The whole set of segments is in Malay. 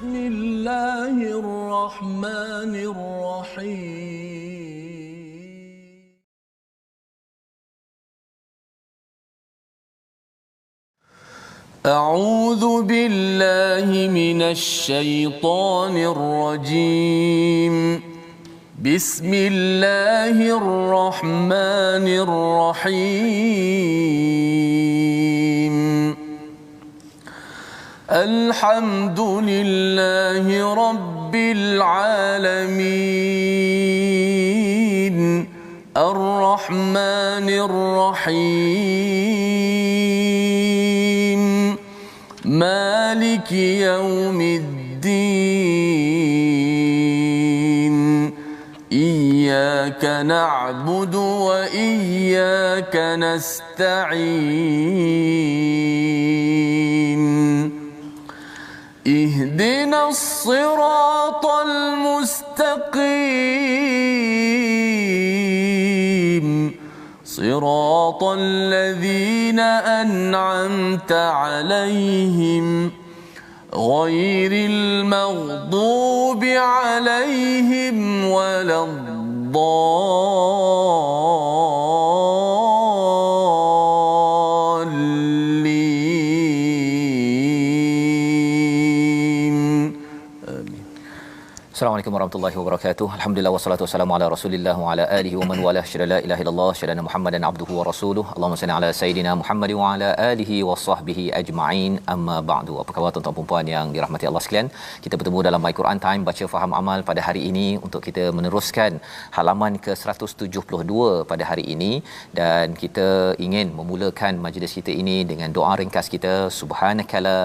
بسم الله الرحمن الرحيم أعوذ بالله من الشيطان الرجيم بسم الله الرحمن الرحيم الحمد لله رب العالمين الرحمن الرحيم مالك يوم الدين إياك نعبد وإياك نستعين اهدنا الصراط المستقيم صراط الذين أنعمت عليهم غير المغضوب عليهم ولا Assalamualaikum warahmatullahi wabarakatuh. Alhamdulillah wassalatu wassalamu ala Rasulillah wa ala alihi wa man wala syada la ilaha illallah syada Muhammadan abduhu wa rasuluh. Allahumma salli ala sayidina Muhammad wa ala alihi wa sahbihi ajma'in. Amma ba'du. Apa khabar tuan-tuan dan puan yang dirahmati Allah sekalian? Kita bertemu dalam My Quran Time baca faham amal pada hari ini untuk kita meneruskan halaman ke-172 pada hari ini, dan kita ingin memulakan majlis kita ini dengan doa ringkas kita. Subhanakala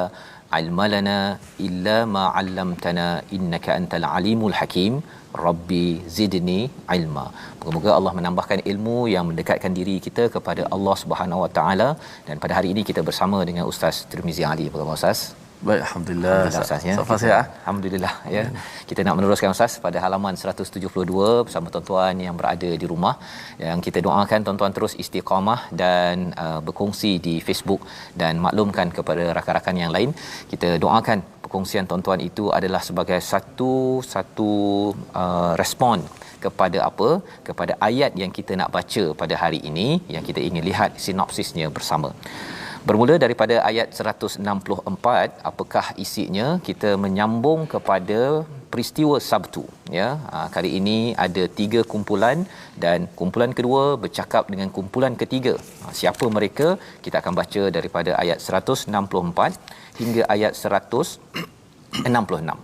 ilmalana illa ma 'allamtana innaka antal alimul hakim rabbi zidni ilma. Moga-moga Allah menambahkan ilmu yang mendekatkan diri kita kepada Allah Subhanahu Wa Taala. Dan pada hari ini kita bersama dengan Ustaz Tirmizi Ali. Apa khabar Ustaz? Baik, alhamdulillah. Ustaz ya. Alhamdulillah ya. Ya. Kita nak meneruskan Ustaz pada halaman 172 bersama tuan-tuan yang berada di rumah. Yang kita doakan tuan-tuan terus istiqamah dan berkongsi di Facebook, dan maklumkan kepada rakan-rakan yang lain. Kita doakan perkongsian tuan-tuan itu adalah sebagai satu respon kepada apa? Kepada ayat yang kita nak baca pada hari ini, yang kita ingin lihat sinopsisnya bersama. Bermula daripada ayat 164, apakah isinya? Kita menyambung kepada peristiwa Sabtu ya. Kali ini ada 3 kumpulan, dan kumpulan kedua bercakap dengan kumpulan ketiga. Siapa mereka? Kita akan baca daripada ayat 164 hingga ayat 166.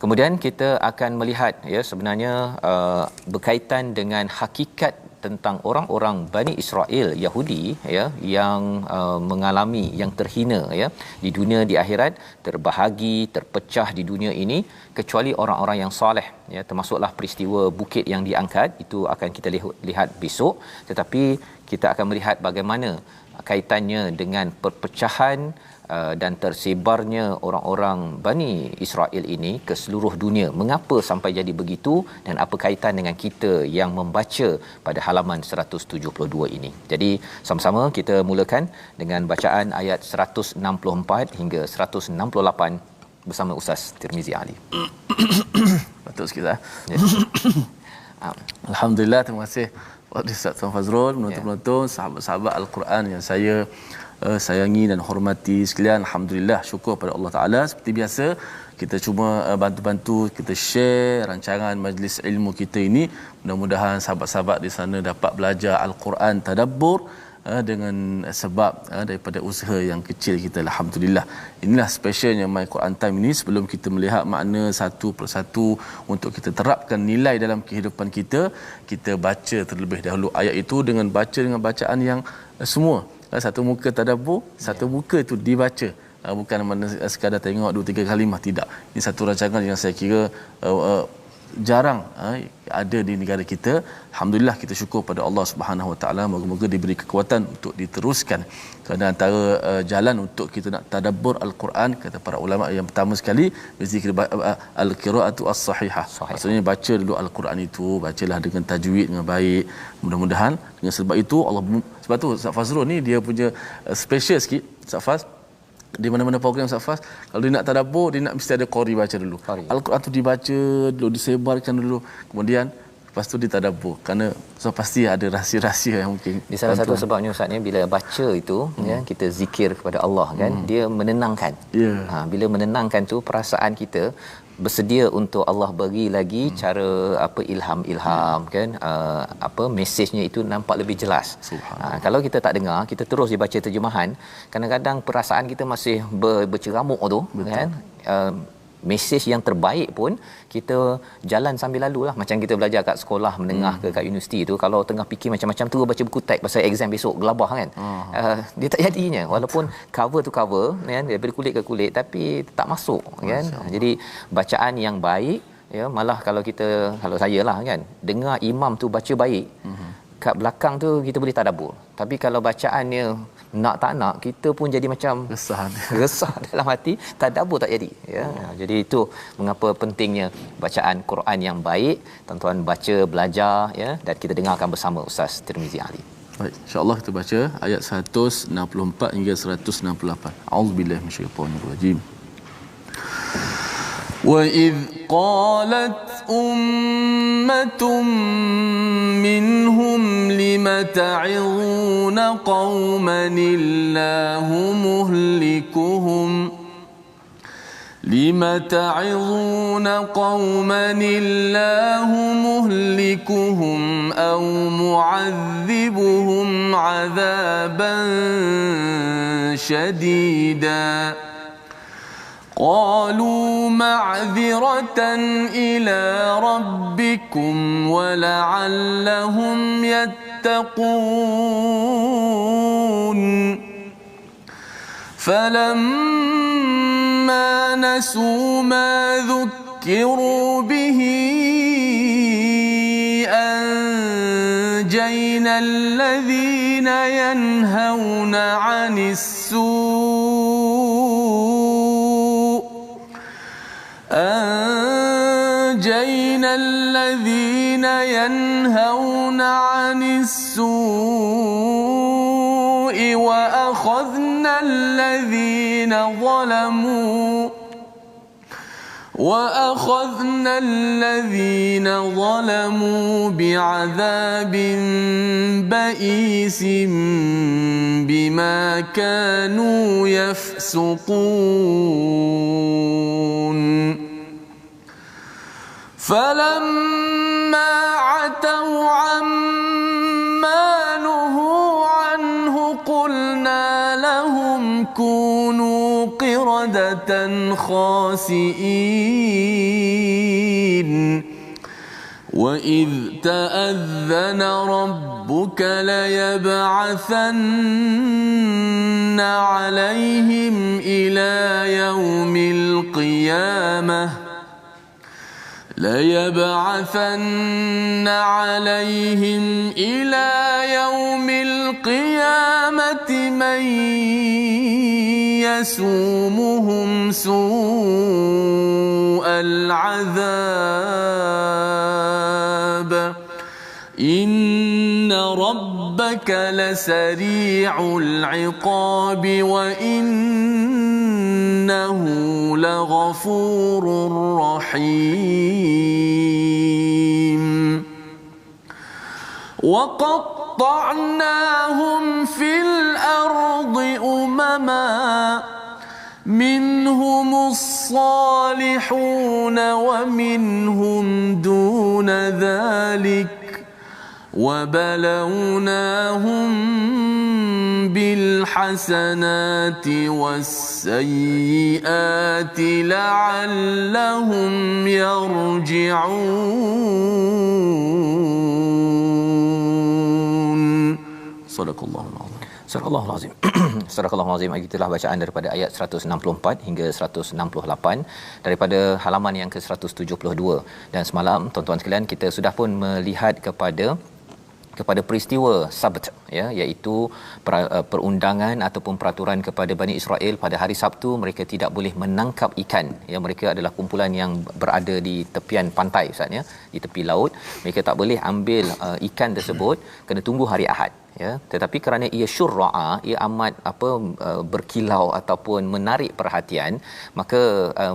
Kemudian kita akan melihat ya, sebenarnya berkaitan dengan hakikat tentang orang-orang Bani Israel Yahudi ya, yang mengalami yang terhina ya di dunia, di akhirat, terbahagi, terpecah di dunia ini, kecuali orang-orang yang soleh ya. Termasuklah peristiwa bukit yang diangkat, itu akan kita lihat besok. Tetapi kita akan melihat bagaimana kaitannya dengan perpecahan dan tersebarnya orang-orang Bani Israel ini ke seluruh dunia. Mengapa sampai jadi begitu, dan apa kaitan dengan kita yang membaca pada halaman 172 ini. Jadi sama-sama kita mulakan dengan bacaan ayat 164 hingga 168 bersama Ustaz Tirmizi Ali. Batuk sikit ya. Alhamdulillah, terima kasih kepada Ustaz Tuan Fazrul, penonton-penonton, sahabat-sahabat Al-Quran yang saya sayangi dan hormati sekalian. Alhamdulillah, syukur pada Allah Taala. Seperti biasa, kita cuma bantu-bantu kita share rancangan majlis ilmu kita ini. Mudah-mudahan sahabat-sahabat di sana dapat belajar Al-Quran tadabbur dengan sebab daripada usaha yang kecil kita. Alhamdulillah. Inilah specialnya My Quran Time ini. Sebelum kita melihat makna satu persatu untuk kita terapkan nilai dalam kehidupan kita, kita baca terlebih dahulu ayat itu dengan bacaan yang semua. Satu muka tadabbur, satu muka itu dibaca. Bukan mana sekadar tengok 2-3 kalimah, tidak. Ini satu rancangan yang saya kira jarang ada di negara kita. Alhamdulillah, kita syukur pada Allah Subhanahu Wa Taala. Moga-moga diberi kekuatan untuk diteruskan. Kerana antara jalan untuk kita nak tadabbur Al-Quran, kata para ulama, yang pertama sekali berzikir al-qiraatu as-sahihah. Maksudnya baca dulu Al-Quran itu, bacalah dengan tajwid dengan baik. Mudah-mudahan dengan sebab itu Allah, sebab tu Ustaz Fazrul ni dia punya special sikit. Ustaz Faz, di mana-mana program Ustaz Fas, kalau dia nak tadabbur, dia nak mesti ada qari baca dulu. Al-Quran tu dibaca dulu, disebarkan dulu. Kemudian lepas tu ditadabbur, kerana pasti ada rahsia-rahsia yang mungkin di salah satu sebabnya Ustaz ni, bila baca itu ya, kita zikir kepada Allah kan, dia menenangkan. Bila menenangkan tu, perasaan kita bersedia untuk Allah bagi lagi cara ilham kan, mesejnya itu nampak lebih jelas. Kalau kita tak dengar, kita terus dibaca terjemahan, kadang-kadang perasaan kita masih berceramuk tu. Betul. Kan, mesej yang terbaik pun kita jalan sambil lalu lah. Macam kita belajar kat sekolah menengah ke kat universiti tu, kalau tengah fikir macam-macam tu, baca buku teks pasal exam besok, gelabah kan. Dia tak jadinya, walaupun cover to cover kan, daripada kulit ke kulit, tapi tak masuk kan. Jadi bacaan yang baik ya, malah kalau saya lah kan, dengar imam tu baca baik, kat belakang tu kita boleh tadabbur. Tapi kalau bacaannya nak tak nak, kita pun jadi macam resah dalam hati, tadabbur tak jadi ya. Jadi itu mengapa pentingnya bacaan Quran yang baik. Tuan-tuan baca, belajar ya, dan kita dengarkan bersama Ustaz Tirmizi Ali. Baik, insya-Allah kita baca ayat 164 hingga 168. A'udzubillahi minasyaitonir rajim. وَإِذْ قَالَتْ أُمَّةٌ مِّنْهُمْ لِمَ تَعِظُونَ قَوْمًا اللَّهُ مُهْلِكُهُمْ لِمَ تَعِظُونَ قَوْمًا اللَّهُ مُهْلِكُهُمْ أَوْ مُعَذِّبُهُمْ عَذَابًا شَدِيدًا قالوا معذرة إلى ربكم ولعلهم يتقون فلما نسوا ما ذكروا به أنجينا الذين ينهون عن السوء وأخذنا الذين ظلموا بعذاب بئيس بما كانوا يفسقون فلما عتوا عما نهوا عنه قلنا لهم كونوا قردة خاسئين وإذ تأذن ربك ليبعثن عليهم إلى يوم القيامة من يسومهم سوء العذاب إن ربك لسريع العقاب وإنه لغفور رحيم وقطعناهم في الأرض أمما منهم الصالحون ومنهم دون ذلك وبلوناهم بالحسنات والسيئات لعلهم يرجعون. صدق الله العظيم. Surah Al-Azim. Surah Al-Azim, itulah bacaan daripada ayat 164 hingga 168 daripada halaman yang ke-172. Dan semalam tuan-tuan sekalian, kita sudah pun melihat kepada peristiwa Sabt ya, iaitu perundangan ataupun peraturan kepada Bani Israel pada hari Sabtu mereka tidak boleh menangkap ikan ya. Mereka adalah kumpulan yang berada di tepian pantai Ustaz ya, di tepi laut. Mereka tak boleh ambil ikan tersebut, kena tunggu hari Ahad ya, tetapi kerana ia syurra'a, ia amat berkilau ataupun menarik perhatian, maka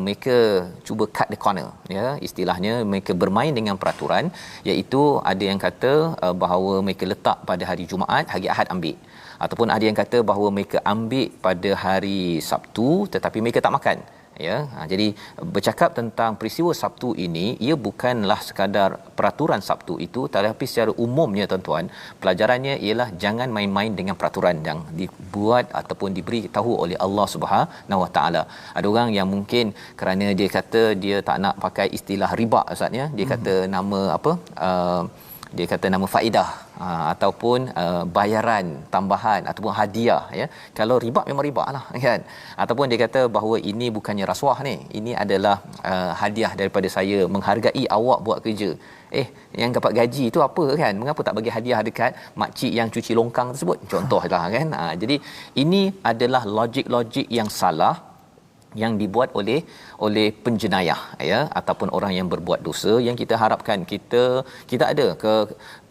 mereka cuba cut the corner, ya, istilahnya mereka bermain dengan peraturan, iaitu ada yang kata bahawa mereka letak pada hari Jumaat, hari Ahad ambil, ataupun ada yang kata bahawa mereka ambil pada hari Sabtu tetapi mereka tak makan, ya. Jadi bercakap tentang peristiwa Sabtu ini, ia bukanlah sekadar peraturan Sabtu itu, tetapi secara umumnya tuan-tuan, pelajarannya ialah jangan main-main dengan peraturan yang dibuat ataupun diberi tahu oleh Allah Subhanahu Wa Taala. Ada orang yang mungkin kerana dia kata dia tak nak pakai istilah riba, ustaz, ya, dia kata nama dia kata nama faedah, ataupun bayaran tambahan ataupun hadiah, ya. Kalau riba memang riba lah, kan. Ataupun dia kata bahawa ini bukannya rasuah ni, ini adalah hadiah daripada saya menghargai awak buat kerja. Yang dapat gaji tu apa, kan, mengapa tak bagi hadiah dekat makcik yang cuci longkang tersebut, contohlah, kan. Jadi ini adalah logik-logik yang salah yang dibuat oleh penjenayah, ya, ataupun orang yang berbuat dosa, yang kita harapkan kita ada ke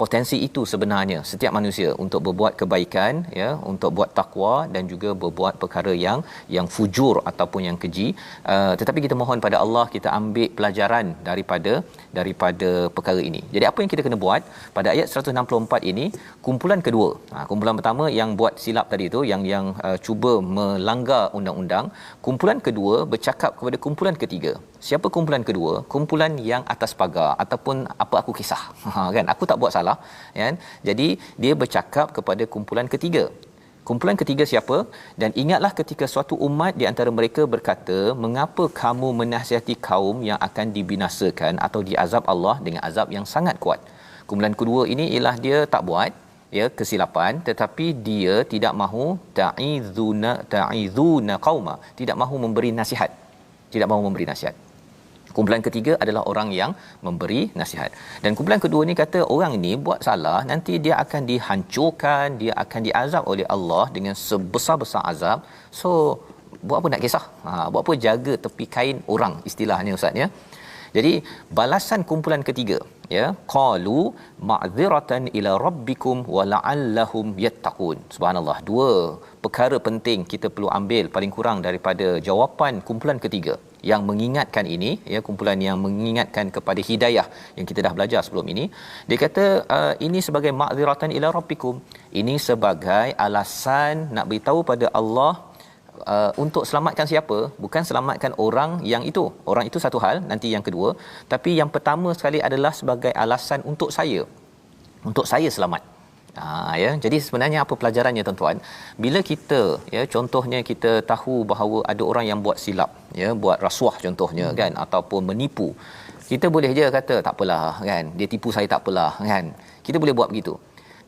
potensi itu sebenarnya, setiap manusia, untuk berbuat kebaikan, ya, untuk buat takwa dan juga berbuat perkara yang fujur ataupun yang keji, tetapi kita mohon pada Allah, kita ambil pelajaran daripada perkara ini. Jadi apa yang kita kena buat pada ayat 164 ini, kumpulan kedua, kumpulan pertama yang buat silap tadi tu, yang cuba melanggar undang-undang, kumpulan kedua bercakap kepada kumpulan ketiga. Siapa kumpulan kedua? Kumpulan yang atas pagar ataupun apa aku kisah. Kan, aku tak buat salah, kan. Jadi dia bercakap kepada kumpulan ketiga. Kumpulan ketiga siapa? Dan ingatlah ketika suatu umat di antara mereka berkata, mengapa kamu menasihati kaum yang akan dibinasakan atau diazab Allah dengan azab yang sangat kuat. Kumpulan kedua ini ialah dia tak buat, ya, kesilapan, tetapi dia tidak mahu ta'izuna qauma, tidak mahu memberi nasihat, tidak mahu memberi nasihat. Kumpulan ketiga adalah orang yang memberi nasihat. Dan kumpulan kedua ni kata orang ini buat salah, nanti dia akan dihancurkan, dia akan diazab oleh Allah dengan sebesar-besar azab. So buat apa nak kisah? Buat apa jaga tepi kain orang, istilahnya, ustaz, ya. Jadi balasan kumpulan ketiga, ya, qalu ma'dziratan ila rabbikum wa la'allahum yattaqun. Subhanallah, dua perkara penting kita perlu ambil paling kurang daripada jawapan kumpulan ketiga yang mengingatkan ini, ya, kumpulan yang mengingatkan kepada hidayah yang kita dah belajar sebelum ini. Dia kata ini sebagai ma'dziratan ila rabbikum, ini sebagai alasan nak beritahu pada Allah untuk selamatkan siapa? Bukan selamatkan orang yang itu. Orang itu satu hal, nanti yang kedua. Tapi yang pertama sekali adalah sebagai alasan untuk saya selamat. Ya, jadi sebenarnya apa pelajarannya, tuan-tuan? Bila kita, ya, contohnya kita tahu bahawa ada orang yang buat silap, ya, buat rasuah contohnya, kan, ataupun menipu. Kita boleh je kata tak apalah, kan, dia tipu saya tak apalah, kan. Kita boleh buat begitu.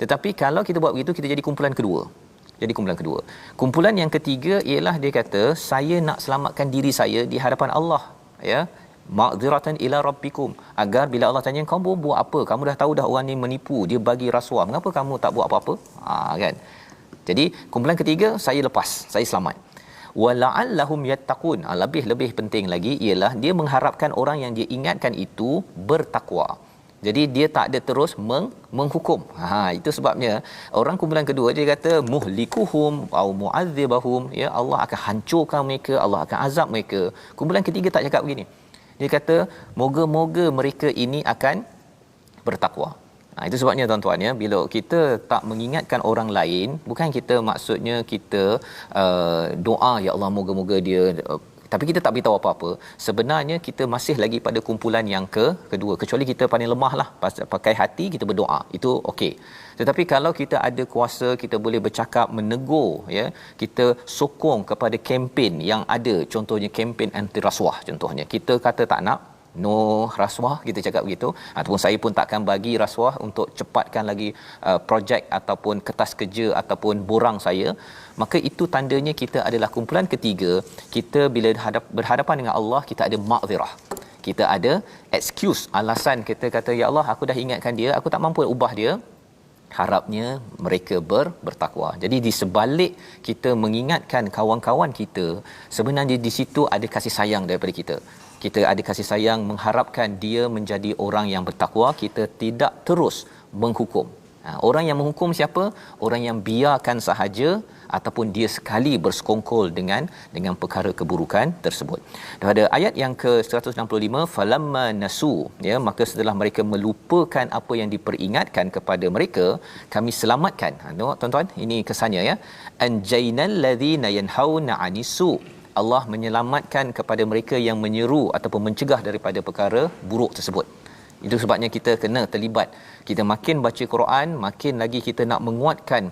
Tetapi kalau kita buat begitu, kita jadi kumpulan kedua. Jadi kumpulan kedua. Kumpulan yang ketiga ialah dia kata saya nak selamatkan diri saya di hadapan Allah, ya. Ma'dziratan ila rabbikum, agar bila Allah tanya kamu buat apa, kamu dah tahu dah orang ni menipu, dia bagi rasuah, mengapa kamu tak buat apa-apa, kan. Jadi kumpulan ketiga, saya lepas, saya selamat. Wala'allahum yattaqun, lebih penting lagi ialah dia mengharapkan orang yang dia ingatkan itu bertakwa. Jadi dia tak ada terus menghukum. Itu sebabnya orang kumpulan kedua dia kata muhlikuhum au mu'adzibahum, ya, Allah akan hancurkan mereka, Allah akan azab mereka. Kumpulan ketiga tak cakap begini. Dia kata moga-moga mereka ini akan bertakwa. Itu sebabnya, tuan-tuan, ya, bila kita tak mengingatkan orang lain, bukan kita maksudnya kita doa ya Allah moga-moga dia, tapi kita tak beritahu apa-apa. Sebenarnya kita masih lagi pada kumpulan yang kedua, kecuali kita paling lemah lah, pakai hati kita berdoa, itu okey. Tetapi kalau kita ada kuasa, kita boleh bercakap, menegur, ya, kita sokong kepada kempen yang ada, contohnya kempen anti rasuah contohnya. Kita kata tak nak, no rasuah, kita cakap begitu, ataupun saya pun takkan bagi rasuah untuk cepatkan lagi projek ataupun kertas kerja ataupun borang saya, maka itu tandanya kita adalah kumpulan ketiga. Kita bila berhadapan dengan Allah, kita ada ma'zirah, kita ada excuse, alasan. Kita kata ya Allah, aku dah ingatkan dia, aku tak mampu ubah dia, harapnya mereka bertakwa. Jadi di sebalik kita mengingatkan kawan-kawan kita, sebenarnya di situ ada kasih sayang daripada kita. Kita ada kasih sayang mengharapkan dia menjadi orang yang bertakwa, kita tidak terus menghukum. Orang yang menghukum siapa? Orang yang biarkan sahaja ataupun dia sekali bersekongkol dengan perkara keburukan tersebut. Pada ayat yang ke-165, falamma nasu, ya, maka setelah mereka melupakan apa yang diperingatkan kepada mereka, kami selamatkan. Tengok tuan-tuan, ini kesannya, ya, anjainal ladzina yanhauna 'anisu, Allah menyelamatkan kepada mereka yang menyeru ataupun mencegah daripada perkara buruk tersebut. Itu sebabnya kita kena terlibat. Kita makin baca Quran, makin lagi kita nak menguatkan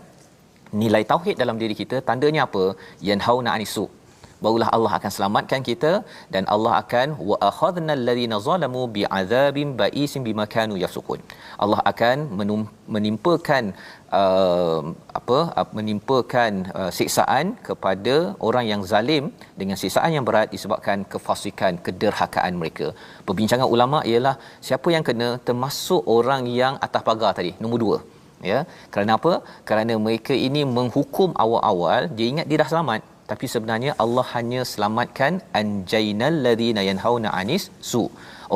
nilai tauhid dalam diri kita. Tandanya apa? Yanhauna 'anisu. Barulah Allah akan selamatkan kita, dan Allah akan wa akhadnal ladzina zalamu bi'adzabin ba'isin bima kanu yafsukun. Allah akan menimpakan siksaan kepada orang yang zalim dengan siksaan yang berat disebabkan kefasikan, kederhakaan mereka. Perbincangan ulama ialah siapa yang kena, termasuk orang yang atas pagar tadi, nombor 2. Ya, kerana apa? Kerana mereka ini menghukum awal-awal, dia ingat dia dah selamat, tapi sebenarnya Allah hanya selamatkan anjainal ladzina yanhauna 'anis su,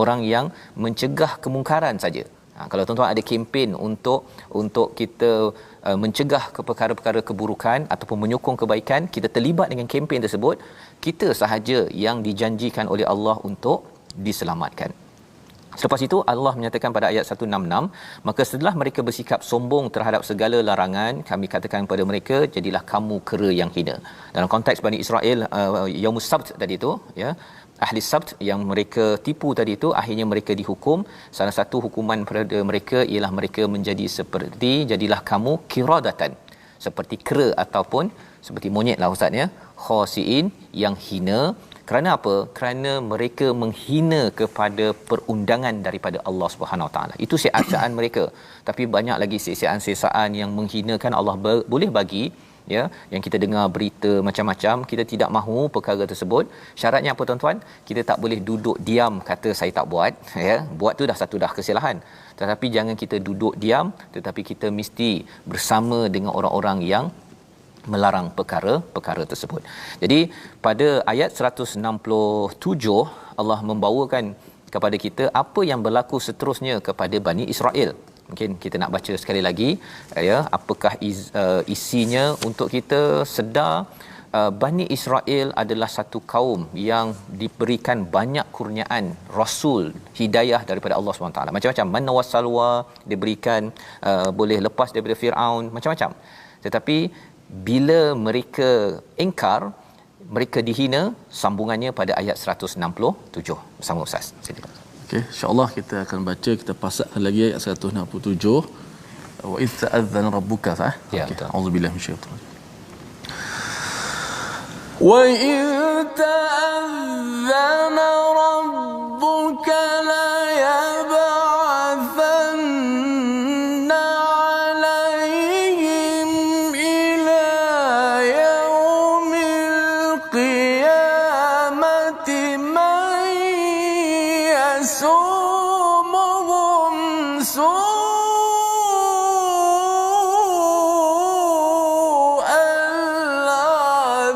orang yang mencegah kemungkaran saja. Kalau tuan-tuan ada kempen untuk kita mencegah perkara-perkara keburukan ataupun menyokong kebaikan, kita terlibat dengan kempen tersebut, kita sahaja yang dijanjikan oleh Allah untuk diselamatkan. Selepas itu Allah menyatakan pada ayat 166, maka setelah mereka bersikap sombong terhadap segala larangan, kami katakan kepada mereka, jadilah kamu kera yang hina. Dalam konteks Bani Israel, Yaumus Sabt tadi itu, ya, ahli Sabt yang mereka tipu tadi itu, akhirnya mereka dihukum. Salah satu hukuman pada mereka ialah mereka menjadi seperti, jadilah kamu kiradatan, seperti kera ataupun seperti monyet lah ustaz, ya, khasiin, yang hina. Kerana apa? Kerana mereka menghina kepada perundangan daripada Allah Subhanahu Wa Taala. Itu siksaan mereka. Tapi banyak lagi siksaan-siksaan yang menghinakan Allah boleh bagi, ya, yang kita dengar berita macam-macam, kita tidak mahu perkara tersebut. Syaratnya apa tuan-tuan? Kita tak boleh duduk diam kata saya tak buat, ya. Buat tu dah kesalahan. Tetapi jangan kita duduk diam, tetapi kita mesti bersama dengan orang-orang yang melarang perkara tersebut. Jadi pada ayat 167 Allah membawakan kepada kita apa yang berlaku seterusnya kepada Bani Israel. Mungkin kita nak baca sekali lagi, ya, apakah isinya untuk kita sedar. Bani Israel adalah satu kaum yang diberikan banyak kurniaan, rasul, hidayah daripada Allah SWT. Macam-macam, manna wassalwa diberikan, boleh lepas daripada Firaun, macam-macam. Tetapi bila mereka ingkar, mereka dihina. Sambungannya pada ayat 167 bersama Ustaz. Silakan. Okey, insya-Allah kita akan baca, kita pasakkan lagi ayat 167. Wa idz ta'adzana rabbuka fa. Ya, okey, betul. auzubillahi minasyaitanir rajim. Wa idz ta'adzana rabbuka la yab'athanna 'alaihim ila yaumil qiyamati man yasumuhum su'al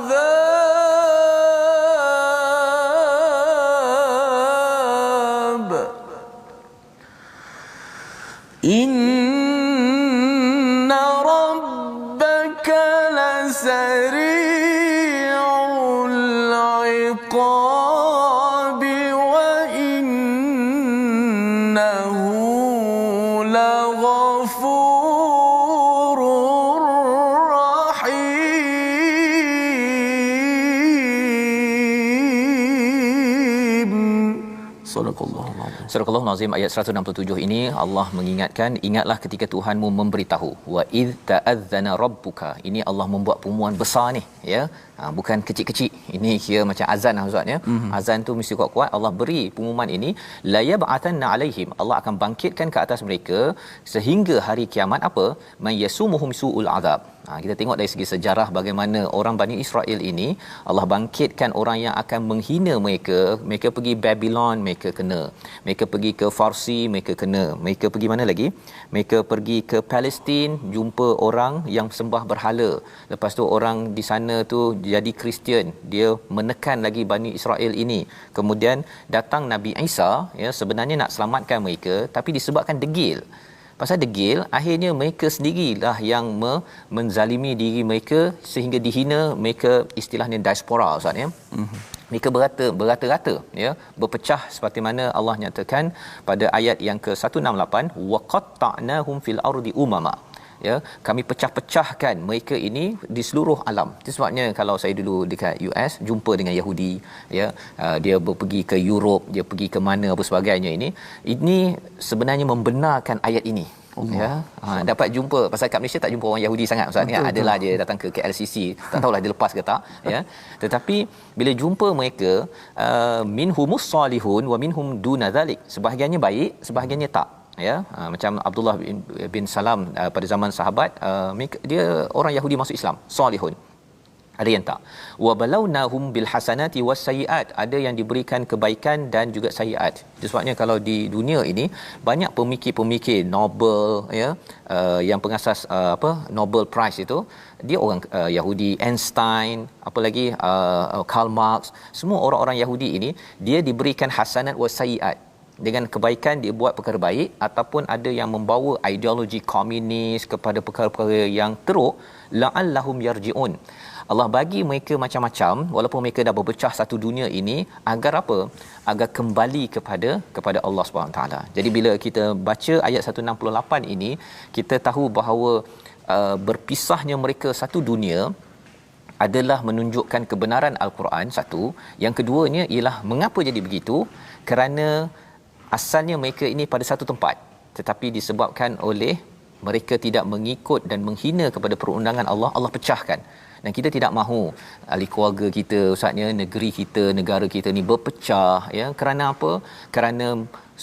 'adzab inna rabbaka lasari'ul 'iqabi wa innahu laghafurur rahim. Sadaqallahul azim. Surah Al-Azim ayat 167 ini Allah mengingatkan, ingatlah ketika Tuhanmu memberitahu, wa id ta'adzana rabbuka. Ini Allah membuat pengumuman besar ni, ya. Bukan kecil-kecil. Ini kira macam azan lah Ustaz, ya. Azan tu mesti kuat-kuat. Allah beri pengumuman ini, la yab'athanna alaihim. Allah akan bangkitkan ke atas mereka sehingga hari kiamat apa? Man yasumuhum su'ul azab. Kita tengok dari segi sejarah bagaimana orang Bani Israel ini, Allah bangkitkan orang yang akan menghina mereka. Mereka pergi Babylon, mereka kena. Mereka pergi ke Farsi, mereka kena. Mereka pergi mana lagi? Mereka pergi ke Palestin, jumpa orang yang sembah berhala. Lepas tu orang di sana tu jadi Kristian, dia menekan lagi Bani Israel ini. Kemudian datang Nabi Isa, ya, sebenarnya nak selamatkan mereka, tapi disebabkan degil, Pasal degil, akhirnya mereka sendirilah yang menzalimi diri mereka sehingga dihina. Mereka istilahnya diaspora, Ustaz ya. Mereka berata-rata ya, berpecah seperti mana Allah nyatakan pada ayat yang ke-168, wa qatta'nahum fil ardi umama. Ya, kami pecah-pecahkan mereka ini di seluruh alam. Itu sebabnya kalau saya dulu dekat US jumpa dengan Yahudi ya, dia pergi ke Europe, dia pergi ke mana apa sebagainya, ini sebenarnya membenarkan ayat ini. Ya, dapat jumpa, pasal kat Malaysia tak jumpa orang Yahudi sangat Ustaz ya, adalah dia datang ke KLCC, tak tahulah dia lepas ke tak ya, tetapi bila jumpa mereka, minhumus salihun wa minhum duna zalik, sebahagiannya baik, sebahagiannya tak ya. Macam Abdullah bin Salam pada zaman sahabat, dia orang Yahudi masuk Islam, salihun, ada yang tak. Wa balawnahum bil hasanati was sayiat, ada yang diberikan kebaikan dan juga sayiat. Itu sebabnya kalau di dunia ini banyak pemikir-pemikir Nobel ya, yang pengasas Nobel Prize itu dia orang Yahudi, Einstein, apa lagi Karl Marx, semua orang-orang Yahudi ini dia diberikan hasanat was sayiat. Dengan kebaikan dia buat perkara baik, ataupun ada yang membawa ideologi komunis kepada perkara-perkara yang teruk, la'allahum yarji'un. Allah bagi mereka macam-macam walaupun mereka dah berpecah satu dunia ini, agar apa? Agar kembali kepada Allah Subhanahu taala. Jadi bila kita baca ayat 168 ini, kita tahu bahawa berpisahnya mereka satu dunia adalah menunjukkan kebenaran Al-Quran, satu. Yang keduanya ialah mengapa jadi begitu? Kerana asalnya mereka ini pada satu tempat, tetapi disebabkan oleh mereka tidak mengikut dan menghina kepada perundangan Allah, Allah pecahkan. Dan kita tidak mahu ahli keluarga kita, ustaznya, negeri kita, negara kita ni berpecah ya. Kerana apa? Kerana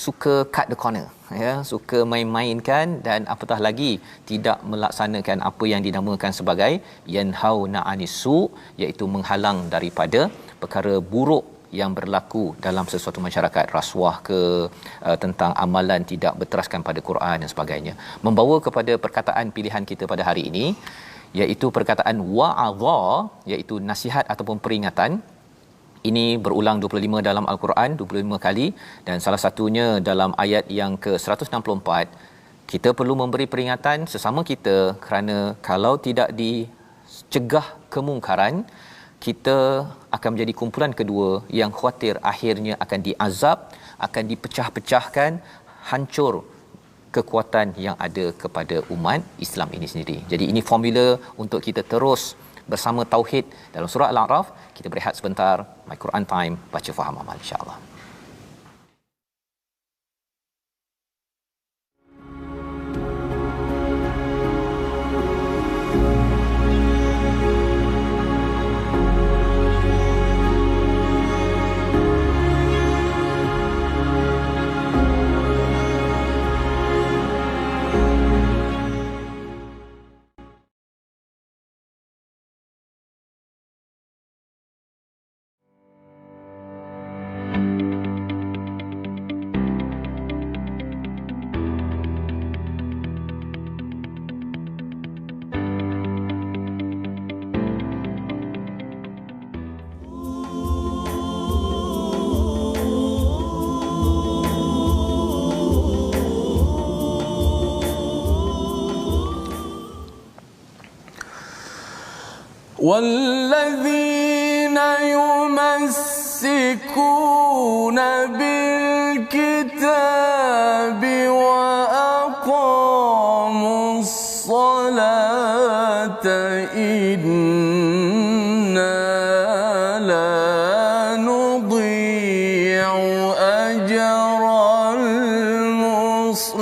suka cut the corner ya, suka main-mainkan, dan apatah lagi tidak melaksanakan apa yang dinamakan sebagai yanhauna anisu, iaitu menghalang daripada perkara buruk yang berlaku dalam sesuatu masyarakat, rasuah ke, tentang amalan tidak berteraskan pada Quran dan sebagainya. Membawa kepada perkataan pilihan kita pada hari ini, iaitu perkataan wa'adha, iaitu nasihat ataupun peringatan. Ini berulang 25 dalam Al-Quran, 25 kali, dan salah satunya dalam ayat yang ke-164. Kita perlu memberi peringatan sesama kita, kerana kalau tidak dicegah kemungkaran, kita akan menjadi kumpulan kedua yang khawatir akhirnya akan diazab, akan dipecah-pecahkan, hancur kekuatan yang ada kepada umat Islam ini sendiri. Jadi ini formula untuk kita terus bersama tauhid dalam surah Al-A'raf. Kita berehat sebentar, My Quran Time, baca faham amal, insya-Allah. والذين يمسكون بالكتاب وأقاموا الصلاة إنا لا نضيع أجر المصلحين.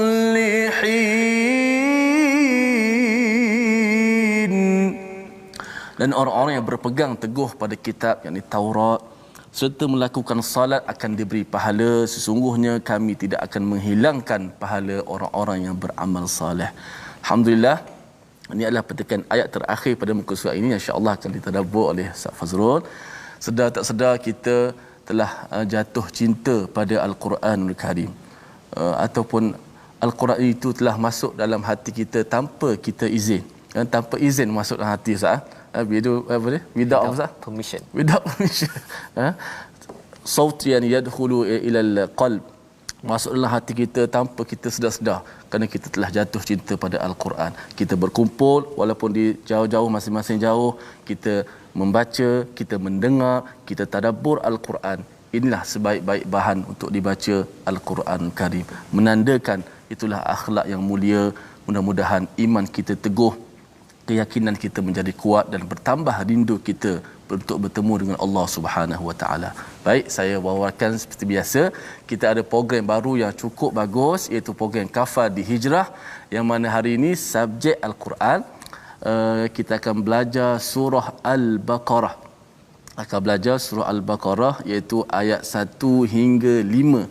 Dan orang-orang yang berpegang teguh pada kitab, yakni Taurat, serta melakukan salat akan diberi pahala. Sesungguhnya kami tidak akan menghilangkan pahala orang-orang yang beramal saleh. Alhamdulillah, ini adalah petikan ayat terakhir pada muka surat ini, insya-Allah akan ditadabbur oleh Ustaz Fazrul. Sedar tak sedar kita telah jatuh cinta pada Al-Quranul Karim, ataupun Al-Quran itu telah masuk dalam hati kita tanpa kita izin, tanpa izin masuk dalam hati, Ustaz. Without permission. Sautian yadkhulu ila al-qalb masuk dalam hati kita tanpa kita sedar-sedar, kerana kita telah jatuh cinta pada Al-Quran. Kita berkumpul walaupun di jauh-jauh, masing-masing jauh, kita membaca, kita mendengar, kita tadabbur Al-Quran. Inilah sebaik-baik bahan untuk dibaca Al-Quran Karim, menandakan itulah akhlak yang mulia. Mudah-mudahan iman kita teguh, keyakinan kita menjadi kuat dan bertambah rindu kita untuk bertemu dengan Allah Subhanahu Wa Taala. Baik, saya bawakan seperti biasa, kita ada program baru yang cukup bagus, iaitu program Kafar di Hijrah, yang mana hari ini subjek Al-Quran. Kita akan belajar surah Al-Baqarah. Akan belajar surah Al-Baqarah, iaitu ayat 1 hingga 5.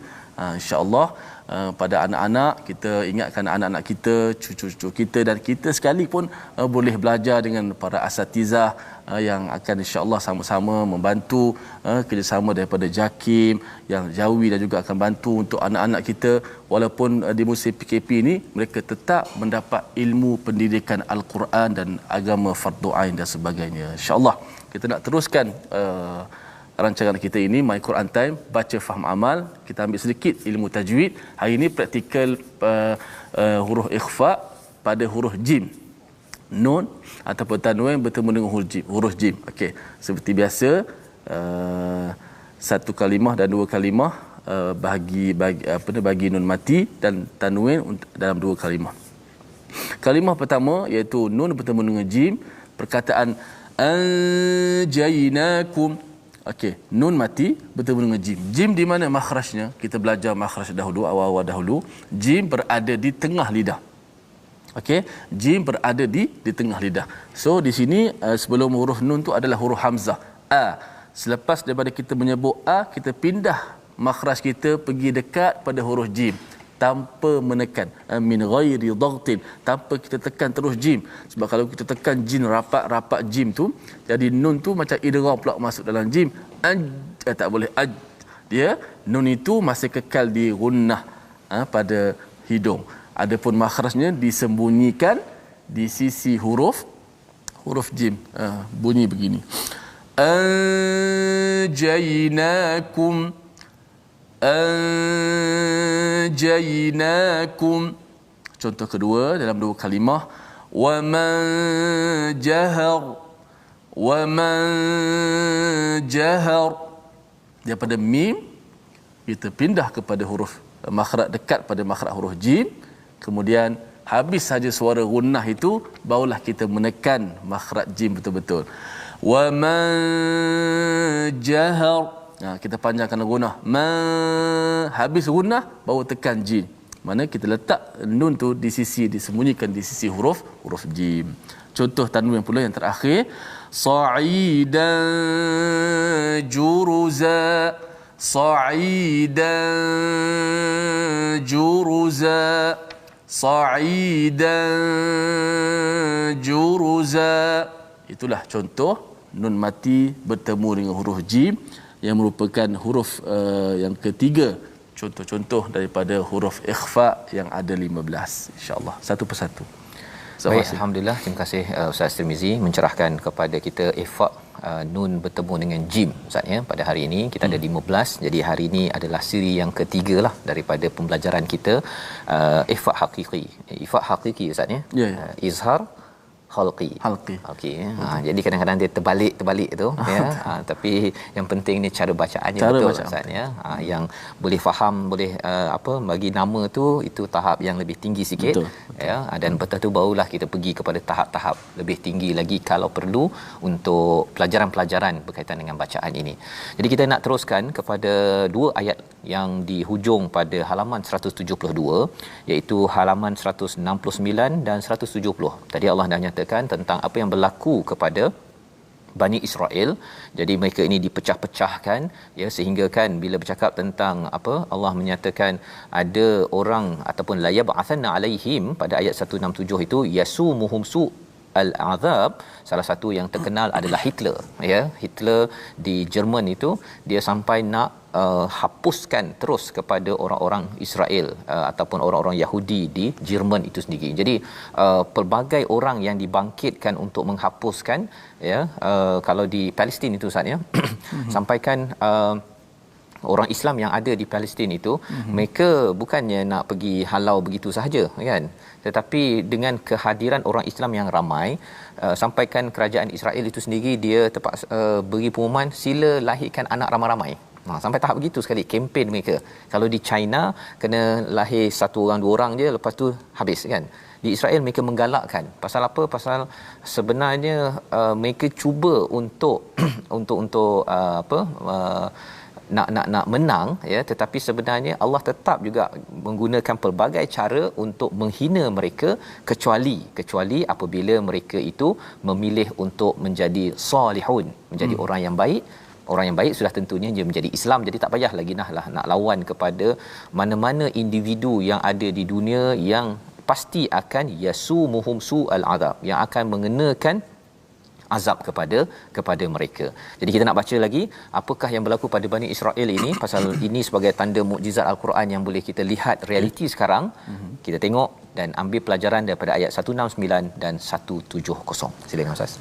InsyaAllah pada anak-anak, kita ingatkan anak-anak kita, cucu-cucu kita, dan kita sekali pun boleh belajar dengan para asatizah yang akan insya-Allah sama-sama membantu, kerjasama daripada JAKIM yang Jawi, dan juga akan bantu untuk anak-anak kita walaupun di musim PKP ini mereka tetap mendapat ilmu pendidikan Al-Quran dan agama fardu ain dan sebagainya. Insya-Allah kita nak teruskan rancangan kita ini, My Quran Time, baca faham amal. Kita ambil sedikit ilmu tajwid. Hari ini praktikal huruf ikhfa pada huruf jim, nun ataupun tanwin bertemu dengan huruf jim. Okey, seperti biasa, satu kalimah dan dua kalimah, bagi nun mati dan tanwin dalam dua kalimah. Kalimah pertama iaitu nun bertemu dengan jim, perkataan anjaynakum. Okey, nun mati bertemu dengan jim. Jim di mana makhrajnya? Kita belajar makhraj dahulu, awal-awal dahulu. Jim berada di tengah lidah. Okey, jim berada di tengah lidah. So di sini sebelum huruf nun tu adalah huruf hamzah, a. Selepas daripada kita menyebut a, kita pindah makhraj kita pergi dekat pada huruf jim tanpa menekan, min ghairi dhaghtin, tanpa kita tekan terus jim. Sebab kalau kita tekan jim rapat jim tu, jadi nun tu macam idgham pula masuk dalam jim. Tak boleh dia nun itu masih kekal di gunnah pada hidung. Adapun makhrajnya disembunyikan di sisi huruf jim, bunyi begini, anjaynakum, anjaynakum. Contoh kedua dalam dua kalimah, wa man jahar. Daripada mim kita pindah kepada huruf makhraj dekat pada makhraj huruf jim, kemudian habis saja suara gunnah itu, barulah kita menekan makhraj jim betul-betul. Wa man jahar, kita panjangkan gunnah, habis gunnah baru tekan jim. Mana kita letak nun tu di sisi, disembunyikan di sisi huruf jim. Contoh tanwin pula yang terakhir, sa'idan juruza, sa'idan juruza, sa'idan juruza. Itulah contoh nun mati bertemu dengan huruf jim yang merupakan huruf yang ketiga, contoh-contoh daripada huruf ikhfa yang ada 15. InsyaAllah satu persatu. Baik, alhamdulillah, terima kasih Ustaz Tirmizi mencerahkan kepada kita ikhfa nun bertemu dengan jim Ustaz ya. Pada hari ini kita ada 15. Jadi hari ini adalah siri yang ketiga lah daripada pembelajaran kita, ikhfa hakiki. Ikhfa hakiki Ustaz ya. Izhar halqi. Okey. Jadi kadang-kadang dia terbalik tu ya. Tapi yang penting ni cara bacaannya betul Ustaz ya. Yang boleh faham, boleh bagi nama tu, itu tahap yang lebih tinggi sikit. Betul. Ya. Dan betul tu barulah kita pergi kepada tahap-tahap lebih tinggi lagi kalau perlu untuk pelajaran-pelajaran berkaitan dengan bacaan ini. Jadi kita nak teruskan kepada dua ayat yang di hujung pada halaman 172, iaitu halaman 169 dan 170. Tadi Allah dah nyatakan tentang apa yang berlaku kepada Bani Israel. Jadi mereka ini dipecah-pecahkan ya, sehingga kan bila bercakap tentang apa, Allah menyatakan ada orang ataupun la yab'athanna alaihim pada ayat 167 itu, yasumuhum su al-azab. Salah satu yang terkenal adalah Hitler ya. Hitler di Jerman itu dia sampai nak hapuskan terus kepada orang-orang Israel ataupun orang-orang Yahudi di Jerman itu sendiri. Jadi pelbagai orang yang dibangkitkan untuk menghapuskan ya, kalau di Palestin itu Ustaz ya. Sampaikan orang Islam yang ada di Palestin itu, mereka bukannya nak pergi halau begitu sahaja kan, tetapi dengan kehadiran orang Islam yang ramai, sampaikan kerajaan Israel itu sendiri dia terpaksa beri pengumuman sila lahirkan anak ramai-ramai. Sampai tahap begitu sekali kempen mereka. Kalau di China kena lahir satu orang dua orang je, lepas tu habis kan. Di Israel mereka menggalakkan. Pasal apa? Pasal sebenarnya mereka cuba untuk nak menang ya, tetapi sebenarnya Allah tetap juga menggunakan pelbagai cara untuk menghina mereka, kecuali apabila mereka itu memilih untuk menjadi salihun, menjadi orang yang baik. Orang yang baik sudah tentunya dia menjadi Islam, jadi tak payah lagi nak lawan kepada mana-mana individu yang ada di dunia yang pasti akan yasumuhum su'al azab, yang akan mengenakan azab kepada mereka. Jadi kita nak baca lagi apakah yang berlaku pada Bani Israel ini, pasal ini sebagai tanda mukjizat Al-Quran yang boleh kita lihat realiti sekarang. Kita tengok dan ambil pelajaran daripada ayat 169 dan 170. Silakan Ustaz.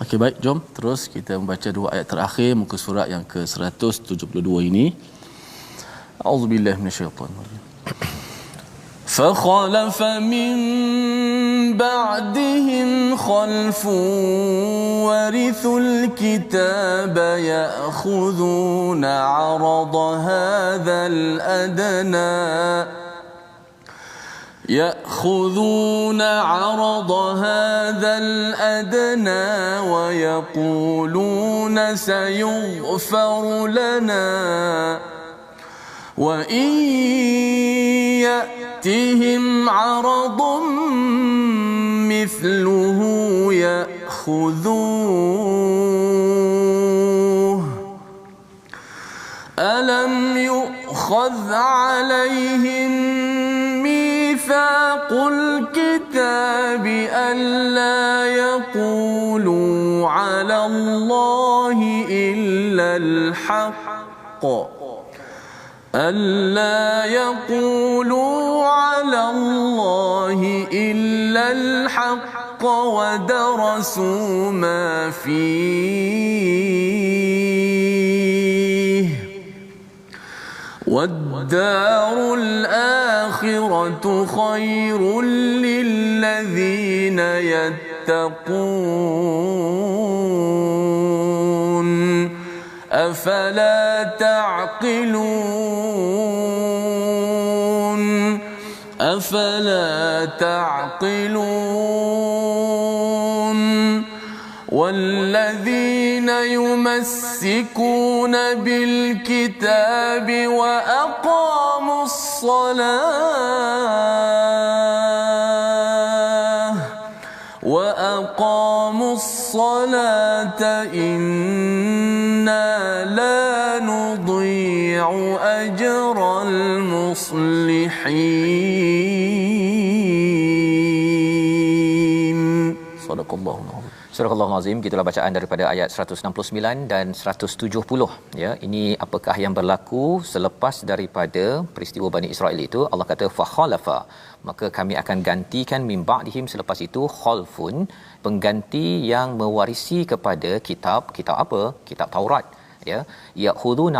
Okey, baik, jom terus kita membaca dua ayat terakhir muka surat yang ke-172 ini. A'udzubillahi minasyaitanir. فخلف من بعدهم خلف ورثوا الكتاب يأخذون عرض هذا الأدنى ويقولون سيغفر لنا وإن يأتهم عرض مثله يأخذوه ألم يؤخذ عليهم ميثاق الكتاب ألا يقولوا على الله إلا الحق ودرسوا ما فيه والدار الآخرة خير للذين يتقون أفلا تعقلون والذين يمسكون بالكتاب وأقاموا الصلاة إنا لا نضيع أجر المصلحين. صدق الله العظيم. Surah Al-Azim, gitulah bacaan daripada ayat 169 dan 170 ya. Ini apakah yang berlaku selepas daripada peristiwa Bani Israel itu. Allah kata fa khalafa, maka kami akan gantikan min ba'dihim, selepas itu khalfun, pengganti yang mewarisi kepada kitab apa? Kitab Taurat ya. Ya'khuduna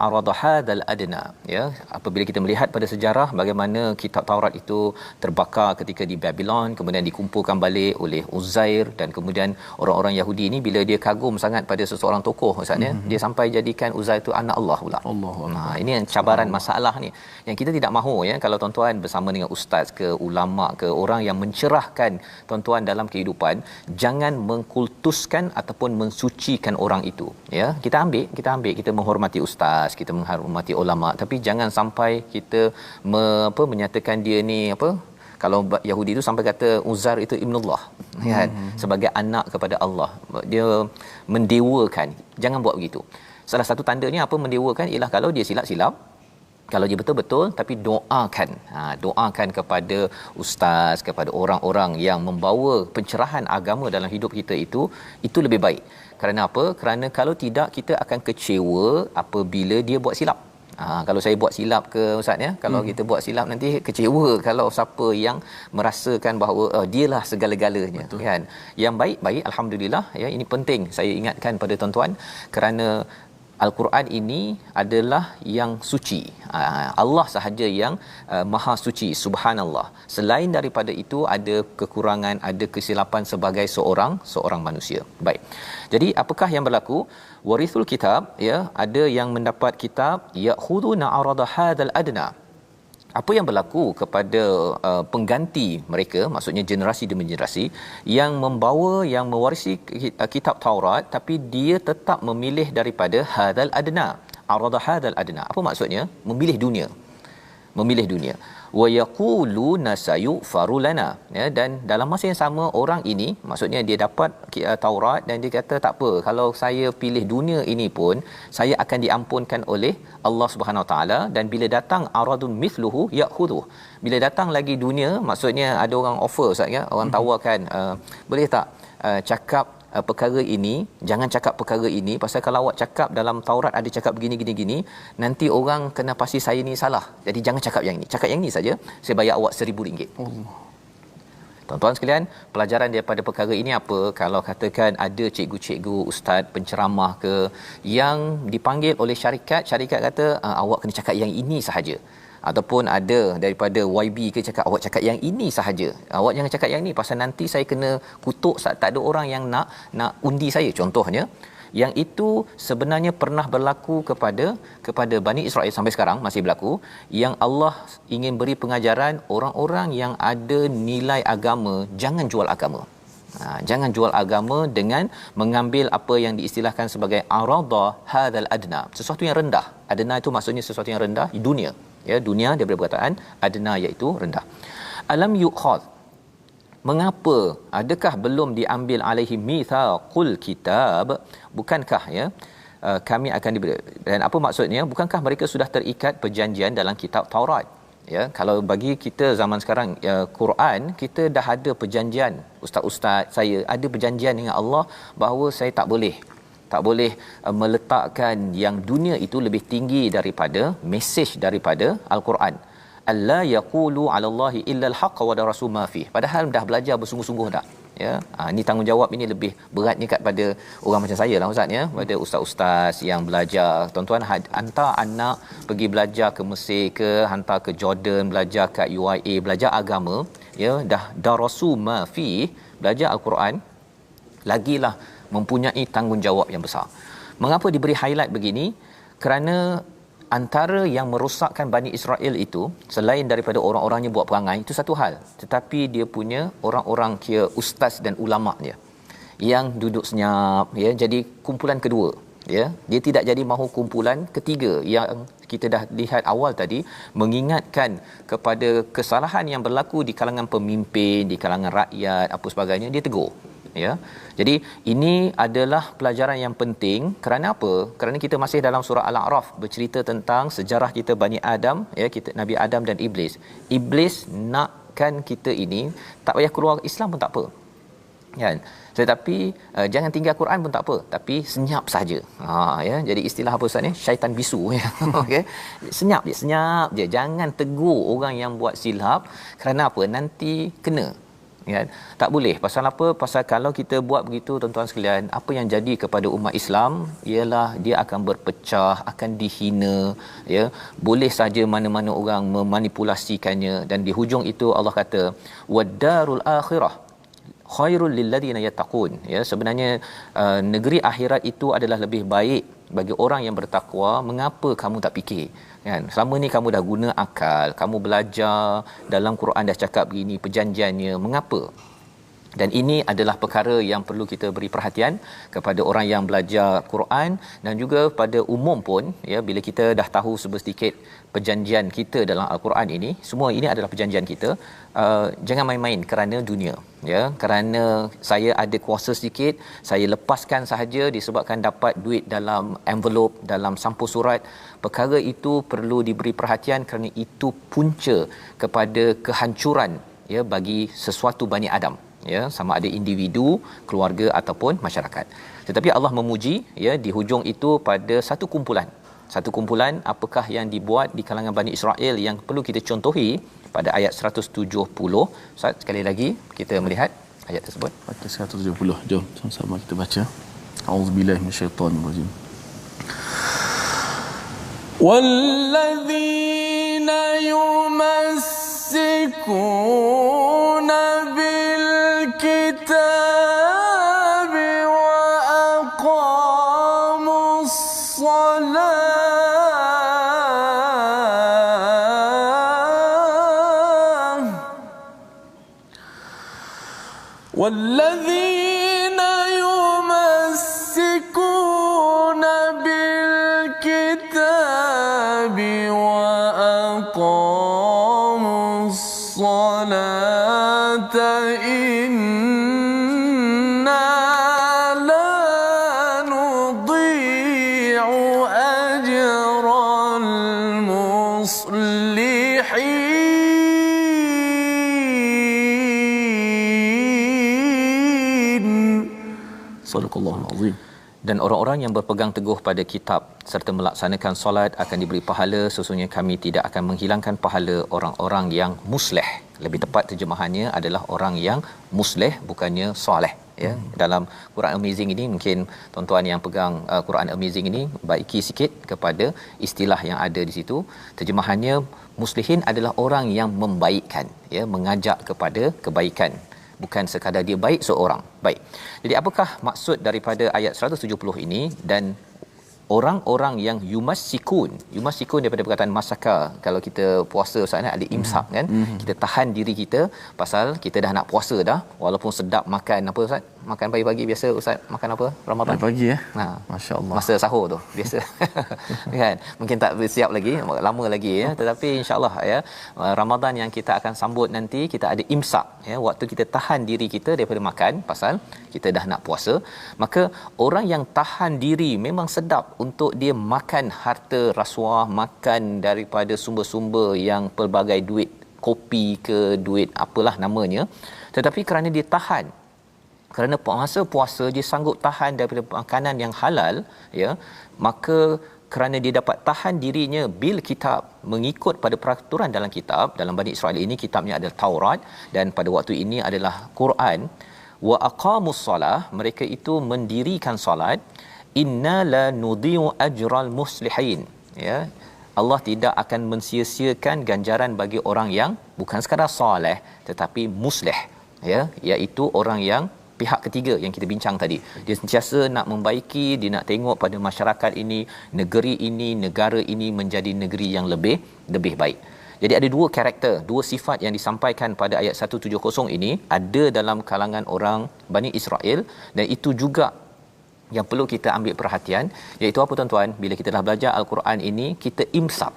arada hadzal adna ya. Apabila kita melihat pada sejarah bagaimana kitab Taurat itu terbakar ketika di Babylon, kemudian dikumpulkan balik oleh Uzair, dan kemudian orang-orang Yahudi ini bila dia kagum sangat pada seseorang tokoh maksudnya, dia sampai jadikan Uzair itu anak Allah pula. Ini yang cabaran masalah ni yang kita tidak mahu ya. Kalau tuan-tuan bersama dengan ustaz ke ulama ke orang yang mencerahkan tuan-tuan dalam kehidupan, jangan mengkultuskan ataupun mensucikan orang itu ya. Kita ambil kita menghormati ustaz, kita menghormati ulama, tapi jangan sampai kita menyatakan dia ni apa, kalau Yahudi itu sampai kata Uzair itu ibnullah kan, sebagai anak kepada Allah, dia mendewakan. Jangan buat begitu. Salah satu tandanya apa mendewakan ialah kalau dia silap-silap, kalau dia betul-betul, tapi doakan kepada ustaz, kepada orang-orang yang membawa pencerahan agama dalam hidup kita, itu lebih baik. Kerana apa? Kerana kalau tidak, kita akan kecewa apabila dia buat silap. Kalau saya buat silap ke ustaz ya, kalau kita buat silap nanti kecewa kalau siapa yang merasakan bahawa dialah segala-galanya. Betul. Kan. Yang baik alhamdulillah ya, ini penting saya ingatkan pada tuan-tuan, kerana Al-Quran ini adalah yang suci. Allah sahaja yang maha suci, subhanallah. Selain daripada itu ada kekurangan, ada kesilapan sebagai seorang manusia. Baik. Jadi apakah yang berlaku? Warithul kitab, ya, ada yang mendapat kitab, ya'khuduna arada hadzal adna. Apa yang berlaku kepada pengganti mereka, maksudnya generasi demi generasi yang mewarisi kitab Taurat, tapi dia tetap memilih daripada hadzal adna, arada hadzal adna. Apa maksudnya? Memilih dunia, wa yaquluna sayughfaru lana, ya, dan dalam masa yang sama orang ini, maksudnya dia dapat Taurat dan dia kata tak apa, kalau saya pilih dunia ini pun saya akan diampunkan oleh Allah Subhanahu Wa Taala. Dan bila datang aradun mithluhu ya'khudhu, bila datang lagi dunia, maksudnya ada orang offer, ustaz, ya, orang tawarkan, boleh tak cakap perkara ini, jangan cakap perkara ini, pasal kalau awak cakap dalam Taurat ada cakap begini, nanti orang kena pasti saya ni salah, jadi jangan cakap yang ini, cakap yang ini saja, saya bayar awak RM1,000. Tuan-tuan sekalian, pelajaran daripada perkara ini apa? Kalau katakan ada cikgu-cikgu, ustaz, penceramah ke yang dipanggil oleh syarikat kata awak kena cakap yang ini sahaja, ataupun ada daripada YB ke cakap awak cakap yang ini sahaja, awak jangan cakap yang ni pasal nanti saya kena kutuk, tak ada orang yang nak undi saya, contohnya, yang itu sebenarnya pernah berlaku kepada Bani Israel, sampai sekarang masih berlaku, yang Allah ingin beri pengajaran orang-orang yang ada nilai agama, jangan jual agama. Jangan jual agama dengan mengambil apa yang diistilahkan sebagai arada hadzal adna, sesuatu yang rendah. Adna itu maksudnya sesuatu yang rendah, dunia, ya, dunia daripada perkataan adna iaitu rendah. Alam yukhad, mengapa, adakah belum diambil alaihi mitsaqul kitab, bukankah, ya, kami akan diberi, dan apa maksudnya, bukankah mereka sudah terikat perjanjian dalam kitab Taurat, ya? Kalau bagi kita zaman sekarang, Quran, kita dah ada perjanjian, ustaz-ustaz saya ada perjanjian dengan Allah bahawa saya tak boleh meletakkan yang dunia itu lebih tinggi daripada mesej daripada Al-Quran. Alla yaqulu 'ala Allahi illa al-haqq wa darasu ma fi. Padahal dah belajar bersungguh-sungguh dah, ya. Ini tanggungjawab ini lebih beratnya kepada orang macam saya lah, ustaz, ya, pada ustaz-ustaz yang belajar. Tuan-tuan hantar anak pergi belajar ke Mesir ke, hantar ke Jordan belajar kat UIA, belajar agama, ya, dah darasu ma fi, belajar Al-Quran, lagilah mempunyai tanggungjawab yang besar. Mengapa diberi highlight begini? Kerana antara yang merosakkan Bani Israel itu, selain daripada orang-orangnya buat perangai, itu satu hal, tetapi dia punya orang-orang kira ustaz dan ulama dia yang duduk senyap, ya, jadi kumpulan kedua, ya, dia tidak jadi mahu kumpulan ketiga yang kita dah lihat awal tadi, mengingatkan kepada kesalahan yang berlaku di kalangan pemimpin, di kalangan rakyat, apa sebagainya, dia tegur, ya. Jadi ini adalah pelajaran yang penting. Kerana apa? Kerana kita masih dalam surah Al-A'raf bercerita tentang sejarah kita Bani Adam, ya, kita Nabi Adam dan Iblis nakkan kita ini tak payah keluar Islam pun tak apa, kan, tetapi jangan tinggal Quran pun tak apa, tapi senyap saja. Ya, jadi istilah apa ustaz ni, syaitan bisu, ya. Okey, senyap je, jangan tegur orang yang buat silap. Kerana apa? Nanti kena, ya. Tak boleh. Pasal apa? Pasal kalau kita buat begitu, tuan-tuan sekalian, apa yang jadi kepada umat Islam ialah dia akan berpecah, akan dihina, ya. Boleh saja mana-mana orang memanipulasikannya, dan di hujung itu Allah kata wadarul akhirah khairul lilladheena yattaqun, ya. Sebenarnya negeri akhirat itu adalah lebih baik bagi orang yang bertakwa. Mengapa kamu tak fikir, kan? Selama ni kamu dah guna akal, kamu belajar dalam Quran dah cakap begini perjanjiannya, mengapa? Dan ini adalah perkara yang perlu kita beri perhatian kepada orang yang belajar Quran, dan juga pada umum pun, ya, bila kita dah tahu sedikit perjanjian kita dalam Al-Quran ini, semua ini adalah perjanjian kita. Jangan main-main kerana dunia, ya. Kerana saya ada kuasa sedikit, saya lepaskan sahaja disebabkan dapat duit dalam envelope, dalam sampul surat. Perkara itu perlu diberi perhatian kerana itu punca kepada kehancuran, ya, bagi sesuatu Bani Adam, ya, sama ada individu, keluarga ataupun masyarakat. Tetapi Allah memuji, ya, di hujung itu pada satu kumpulan apakah yang dibuat di kalangan Bani Israel yang perlu kita contohi pada ayat 170. Ustaz, sekali lagi kita melihat ayat tersebut. Ayat 170. Jom sama-sama kita baca. Auzubillahi minasyaitonirrajim. والذين يمسكون بالكتاب وأقاموا الصلاة والذين يمسكون بالكتاب وأقاموا الصلاة إنا لا نضيع أجر المصلحين. صدق الله العظيم. Dan orang-orang yang berpegang teguh pada kitab serta melaksanakan solat akan diberi pahala. Sesungguhnya kami tidak akan menghilangkan pahala orang-orang yang musleh. Lebih tepat terjemahannya adalah orang yang musleh, bukannya soleh, ya. Dalam Quran Amazing ini, mungkin tuan-tuan yang pegang Quran Amazing ini baiki sikit kepada istilah yang ada di situ. Terjemahannya muslihin adalah orang yang membaikkan, ya, mengajak kepada kebaikan, bukan sekadar dia baik seorang. Baik. Jadi apakah maksud daripada ayat 170 ini? Dan orang-orang yang yumassikun daripada perkataan masaka. Kalau kita puasa Ustaz, ada imsak kan, kita tahan diri kita pasal kita dah nak puasa dah, walaupun sedap makan apa Ustaz, makan pagi-pagi biasa Ustaz makan apa Ramadan pagi ya. Masya-Allah, masa sahur tu biasa kan, mungkin tak bersiap lagi, lama lagi ya, tetapi insya-Allah ya, Ramadan yang kita akan sambut nanti kita ada imsak ya, waktu kita tahan diri kita daripada makan pasal kita dah nak puasa. Maka orang yang tahan diri memang sedap untuk dia makan harta rasuah, makan daripada sumber-sumber yang pelbagai duit kopi ke duit apalah namanya, tetapi kerana dia tahan, kerana masa puasa dia sanggup tahan daripada makanan yang halal ya, maka kerana dia dapat tahan dirinya bil kitab, mengikut pada peraturan dalam kitab. Dalam Bani Israel ini kitabnya adalah Taurat dan pada waktu ini adalah Quran. Wa aqamus solah, mereka itu mendirikan solat. Inna la nudhi'u ajral muslihin, ya, Allah tidak akan mensia-siakan ganjaran bagi orang yang bukan sekadar soleh tetapi muslih, ya, iaitu orang yang pihak ketiga yang kita bincang tadi. Dia sentiasa nak membaiki, dia nak tengok pada masyarakat ini, negeri ini, negara ini menjadi negeri yang lebih baik. Jadi ada dua karakter, dua sifat yang disampaikan pada ayat 170 ini ada dalam kalangan orang Bani Israel, dan itu juga yang perlu kita ambil perhatian, iaitu apa tuan-tuan, bila kita dah belajar al-Quran ini, kita imsak,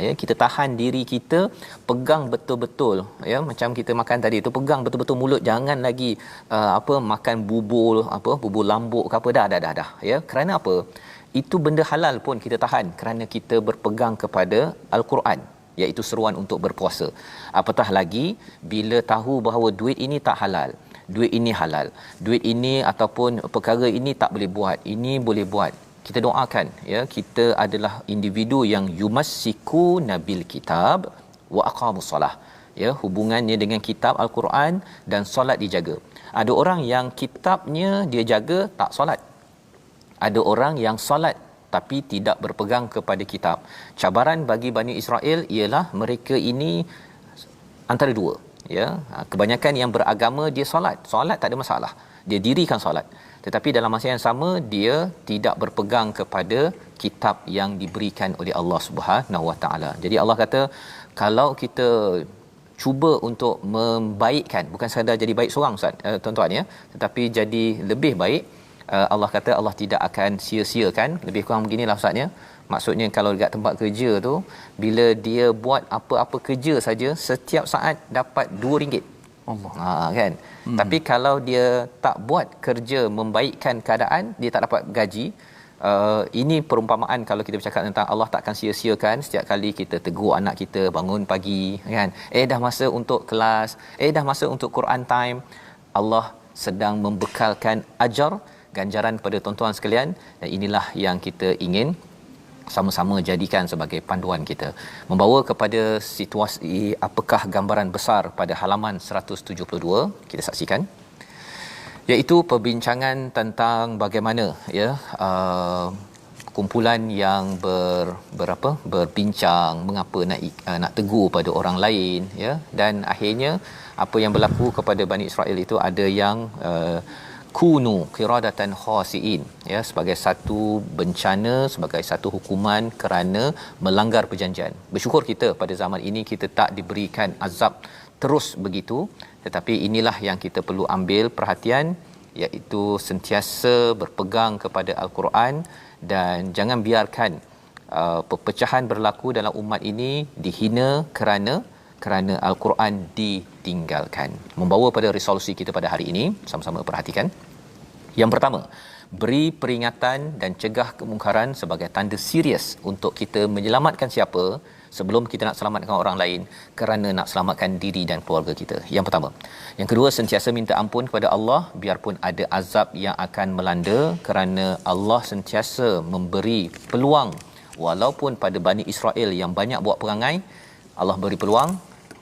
ya, kita tahan diri kita, pegang betul-betul, ya, macam kita makan tadi tu, pegang betul-betul mulut, jangan lagi makan bubur lambuk ke apa, dah, ya. Kerana apa? Itu benda halal pun kita tahan kerana kita berpegang kepada al-Quran, iaitu seruan untuk berpuasa. Apatah lagi bila tahu bahawa duit ini tak halal, duit ini halal, duit ini ataupun perkara ini tak boleh buat, ini boleh buat. Kita doakan, ya, kita adalah individu yang yumassiku nabil kitab wa aqamus solah, ya, hubungannya dengan kitab al-Quran dan solat dijaga. Ada orang yang kitabnya dia jaga tak solat, ada orang yang solat tapi tidak berpegang kepada kitab. Cabaran bagi Bani Israel ialah mereka ini antara dua, ya. Kebanyakan yang beragama dia solat tak ada masalah, dia dirikan solat, tetapi dalam masa yang sama dia tidak berpegang kepada kitab yang diberikan oleh Allah Subhanahu Wa Taala. Jadi Allah kata kalau kita cuba untuk membaikkan, bukan sekadar jadi baik seorang Ustaz, tuan-tuan ya, tetapi jadi lebih baik, Allah kata Allah tidak akan sia-siakan. Lebih kurang beginilah Ustaz ya. Maksudnya kalau dekat tempat kerja tu, bila dia buat apa-apa kerja saja, setiap saat dapat RM2. Allah. Kan? Tapi kalau dia tak buat kerja membaikkan keadaan, dia tak dapat gaji. Ini perumpamaan kalau kita bercakap tentang Allah takkan sia-siakan. Setiap kali kita tegur anak kita bangun pagi kan, dah masa untuk kelas, dah masa untuk Quran time, Allah sedang membekalkan ajar, ganjaran pada tuan-tuan sekalian, dan inilah yang kita ingin sama-sama jadikan sebagai panduan kita. Membawa kepada situasi apakah gambaran besar pada halaman 172, kita saksikan, iaitu perbincangan tentang bagaimana, ya, kumpulan yang berbincang mengapa nak tegur pada orang lain, ya, dan akhirnya apa yang berlaku kepada Bani Israel itu ada yang kunu qiradatan khasiin, ya, sebagai satu bencana, sebagai satu hukuman kerana melanggar perjanjian. Bersyukur kita pada zaman ini kita tak diberikan azab terus begitu, tetapi inilah yang kita perlu ambil perhatian, iaitu sentiasa berpegang kepada al-Quran dan jangan biarkan perpecahan berlaku dalam umat ini dihina kerana al-Quran ditinggalkan. Membawa pada resolusi kita pada hari ini, sama-sama perhatikan. Yang pertama, beri peringatan dan cegah kemungkaran sebagai tanda serius untuk kita menyelamatkan siapa sebelum kita nak selamatkan orang lain, kerana nak selamatkan diri dan keluarga kita. Yang pertama. Yang kedua, sentiasa minta ampun kepada Allah biarpun ada azab yang akan melanda, kerana Allah sentiasa memberi peluang. Walaupun pada Bani Israel yang banyak buat perangai, Allah beri peluang.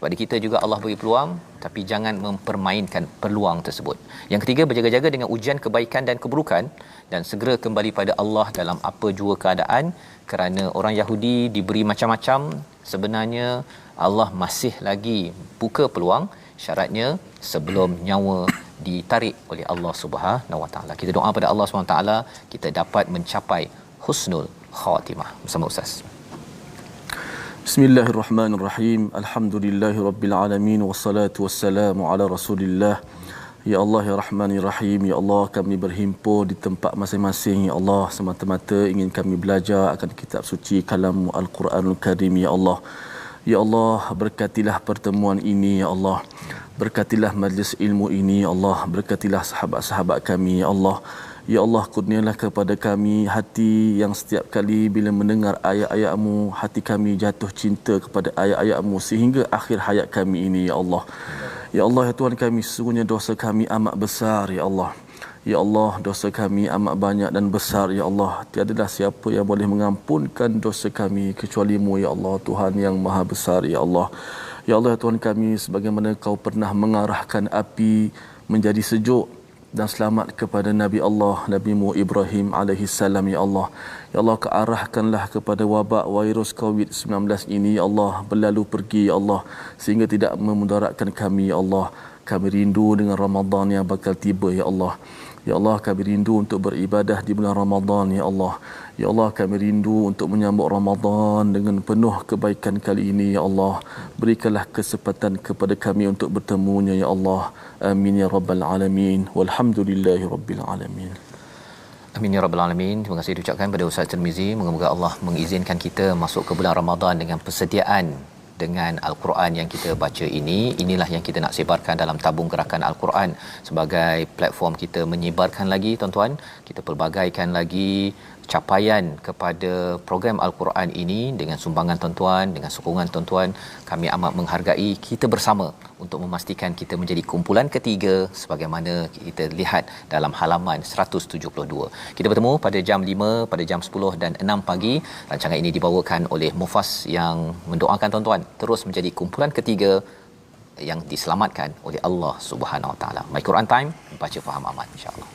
Pada kita juga Allah beri peluang, tapi jangan mempermainkan peluang tersebut. Yang ketiga, berjaga-jaga dengan ujian kebaikan dan keburukan dan segera kembali pada Allah dalam apa jua keadaan, kerana orang Yahudi diberi macam-macam, sebenarnya Allah masih lagi buka peluang, syaratnya sebelum nyawa ditarik oleh Allah Subhanahu Wa Taala. Kita doa pada Allah Subhanahu Wa Taala kita dapat mencapai husnul khatimah. Bersama Ustaz. Bismillahirrahmanirrahim. Alhamdulillahirabbil alamin wassalatu wassalamu ala Rasulillah. Ya Allah, ya Rahman, ya Rahim, ya Allah, kami berhimpun di tempat masing-masing, ya Allah, semata-mata ingin kami belajar akan kitab suci kalam Al-Quranul Karim, ya Allah. Ya Allah, berkatilah pertemuan ini, ya Allah. Berkatilah majlis ilmu ini, ya Allah. Berkatilah sahabat-sahabat kami, ya Allah. Ya Allah, kurnialah kepada kami hati yang setiap kali bila mendengar ayat-ayat-Mu, hati kami jatuh cinta kepada ayat-ayat-Mu sehingga akhir hayat kami ini, ya Allah. Ya Allah, ya Tuhan kami, sesungguhnya dosa kami amat besar, ya Allah. Ya Allah, dosa kami amat banyak dan besar, ya Allah. Tiadalah siapa yang boleh mengampunkan dosa kami kecuali-Mu, ya Allah, Tuhan yang maha besar, ya Allah. Ya Allah, ya Tuhan kami, sebagaimana Kau pernah mengarahkan api menjadi sejuk dan selamat kepada Nabi Allah, Nabi-Mu Ibrahim alaihi salam, ya Allah. Ya Allah, kearahkanlah kepada wabak virus COVID-19 ini, ya Allah, berlalu pergi, ya Allah, sehingga tidak memudaratkan kami, ya Allah. Kami rindu dengan Ramadan yang bakal tiba, ya Allah. Ya Allah, kami rindu untuk beribadah di bulan Ramadan, ya Allah. Ya Allah, kami rindu untuk menyambut Ramadan dengan penuh kebaikan kali ini, ya Allah. Berikanlah kesempatan kepada kami untuk bertemunya, ya Allah. Amin ya rabbal alamin. Walhamdulillahi rabbil alamin. Amin ya rabbal alamin. Terima kasih diucapkan pada Ustaz Tirmizi. Moga-moga Allah mengizinkan kita masuk ke bulan Ramadan dengan persediaan dengan Al-Quran yang kita baca ini. Inilah yang kita nak sebarkan dalam tabung gerakan Al-Quran sebagai platform kita menyebarkan lagi, tuan-tuan. Kita pelbagaikan lagi capaian kepada program Al-Quran ini dengan sumbangan tuan-tuan, dengan sokongan tuan-tuan. Kami amat menghargai kita bersama untuk memastikan kita menjadi kumpulan ketiga sebagaimana kita lihat dalam halaman 172. Kita bertemu pada jam 5, pada jam 10 dan 6 pagi. Rancangan ini dibawakan oleh Mufas yang mendoakan tuan-tuan terus menjadi kumpulan ketiga yang diselamatkan oleh Allah Subhanahu Wa Taala. My Quran Time, baca faham aman, insya-Allah.